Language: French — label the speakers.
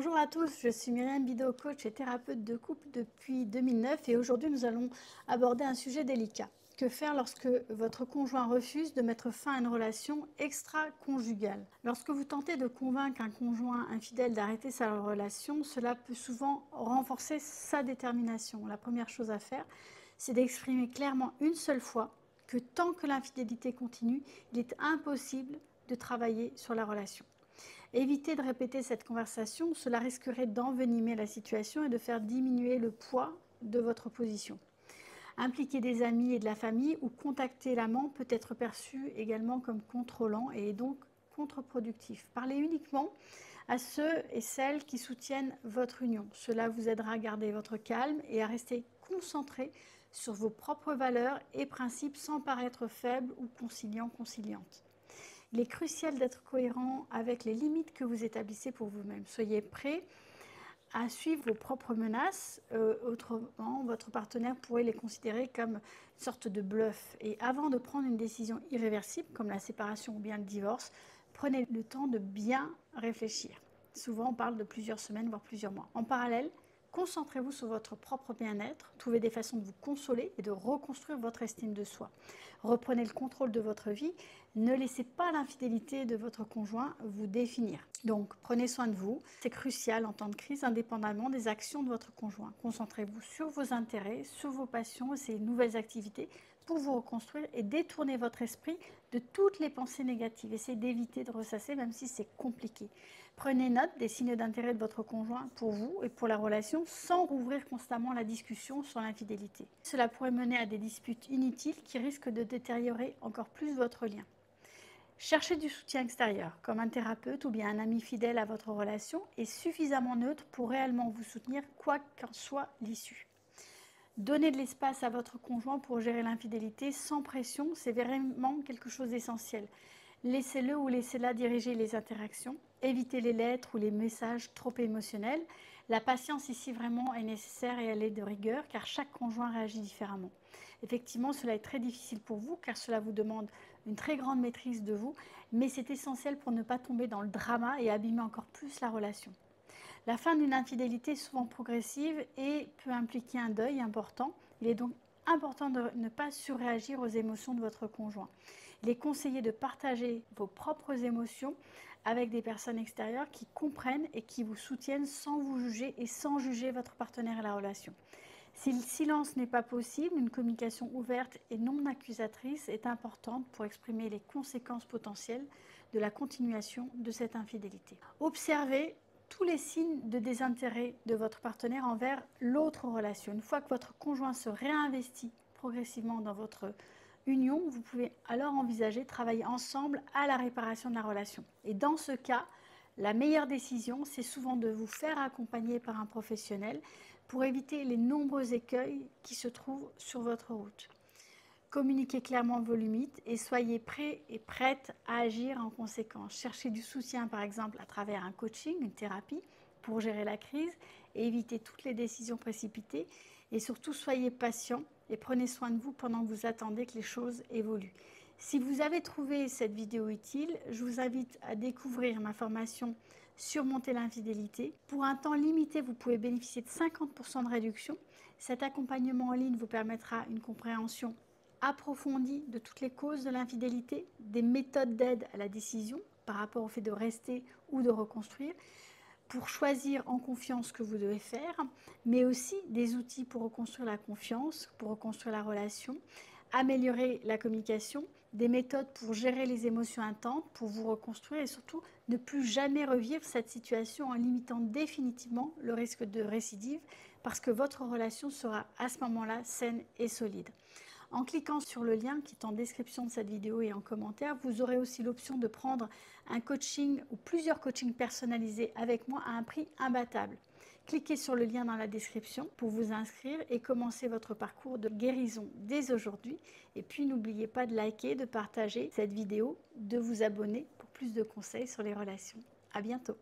Speaker 1: Bonjour à tous, je suis Myriam Bidot, coach et thérapeute de couple depuis 2009 et aujourd'hui nous allons aborder un sujet délicat. Que faire lorsque votre conjoint refuse de mettre fin à une relation extra-conjugale? Lorsque vous tentez de convaincre un conjoint infidèle d'arrêter sa relation, cela peut souvent renforcer sa détermination. La première chose à faire, c'est d'exprimer clairement une seule fois que tant que l'infidélité continue, il est impossible de travailler sur la relation. Évitez de répéter cette conversation, cela risquerait d'envenimer la situation et de faire diminuer le poids de votre position. Impliquer des amis et de la famille ou contacter l'amant peut être perçu également comme contrôlant et donc contre-productif. Parlez uniquement à ceux et celles qui soutiennent votre union. Cela vous aidera à garder votre calme et à rester concentré sur vos propres valeurs et principes sans paraître faible ou conciliante. Il est crucial d'être cohérent avec les limites que vous établissez pour vous-même. Soyez prêt à suivre vos propres menaces, autrement votre partenaire pourrait les considérer comme une sorte de bluff. Et avant de prendre une décision irréversible comme la séparation ou bien le divorce, prenez le temps de bien réfléchir. Souvent on parle de plusieurs semaines, voire plusieurs mois. En parallèle, concentrez-vous sur votre propre bien-être, trouvez des façons de vous consoler et de reconstruire votre estime de soi. Reprenez le contrôle de votre vie, ne laissez pas l'infidélité de votre conjoint vous définir. Donc prenez soin de vous, c'est crucial en temps de crise indépendamment des actions de votre conjoint. Concentrez-vous sur vos intérêts, sur vos passions et ces nouvelles activités pour vous reconstruire et détourner votre esprit de toutes les pensées négatives. Essayez d'éviter de ressasser même si c'est compliqué. Prenez note des signes d'intérêt de votre conjoint pour vous et pour la relation sans rouvrir constamment la discussion sur l'infidélité. Cela pourrait mener à des disputes inutiles qui risquent de détériorer encore plus votre lien. Cherchez du soutien extérieur, comme un thérapeute ou bien un ami fidèle à votre relation et suffisamment neutre pour réellement vous soutenir quoi qu'en soit l'issue. Donnez de l'espace à votre conjoint pour gérer l'infidélité sans pression, c'est vraiment quelque chose d'essentiel. Laissez-le ou laissez-la diriger les interactions. Évitez les lettres ou les messages trop émotionnels. La patience ici vraiment est nécessaire et elle est de rigueur car chaque conjoint réagit différemment. Effectivement, cela est très difficile pour vous car cela vous demande une très grande maîtrise de vous, mais c'est essentiel pour ne pas tomber dans le drama et abîmer encore plus la relation. La fin d'une infidélité est souvent progressive et peut impliquer un deuil important. Il est donc important de ne pas surréagir aux émotions de votre conjoint. Il est conseillé de partager vos propres émotions avec des personnes extérieures qui comprennent et qui vous soutiennent sans vous juger et sans juger votre partenaire et la relation. Si le silence n'est pas possible, une communication ouverte et non accusatrice est importante pour exprimer les conséquences potentielles de la continuation de cette infidélité. Observez tous les signes de désintérêt de votre partenaire envers l'autre relation. Une fois que votre conjoint se réinvestit progressivement dans votre union, vous pouvez alors envisager de travailler ensemble à la réparation de la relation. Et dans ce cas, la meilleure décision, c'est souvent de vous faire accompagner par un professionnel pour éviter les nombreux écueils qui se trouvent sur votre route. Communiquez clairement vos limites et soyez prêts et prêtes à agir en conséquence. Cherchez du soutien par exemple à travers un coaching, une thérapie pour gérer la crise et éviter toutes les décisions précipitées. Et surtout, soyez patient et prenez soin de vous pendant que vous attendez que les choses évoluent. Si vous avez trouvé cette vidéo utile, je vous invite à découvrir ma formation Surmonter l'infidélité. Pour un temps limité, vous pouvez bénéficier de 50% de réduction. Cet accompagnement en ligne vous permettra une compréhension approfondie de toutes les causes de l'infidélité, des méthodes d'aide à la décision par rapport au fait de rester ou de reconstruire, pour choisir en confiance ce que vous devez faire, mais aussi des outils pour reconstruire la confiance, pour reconstruire la relation, améliorer la communication, des méthodes pour gérer les émotions intenses, pour vous reconstruire et surtout ne plus jamais revivre cette situation en limitant définitivement le risque de récidive parce que votre relation sera à ce moment-là saine et solide. En cliquant sur le lien qui est en description de cette vidéo et en commentaire, vous aurez aussi l'option de prendre un coaching ou plusieurs coachings personnalisés avec moi à un prix imbattable. Cliquez sur le lien dans la description pour vous inscrire et commencer votre parcours de guérison dès aujourd'hui. Et puis n'oubliez pas de liker, de partager cette vidéo, de vous abonner pour plus de conseils sur les relations. À bientôt.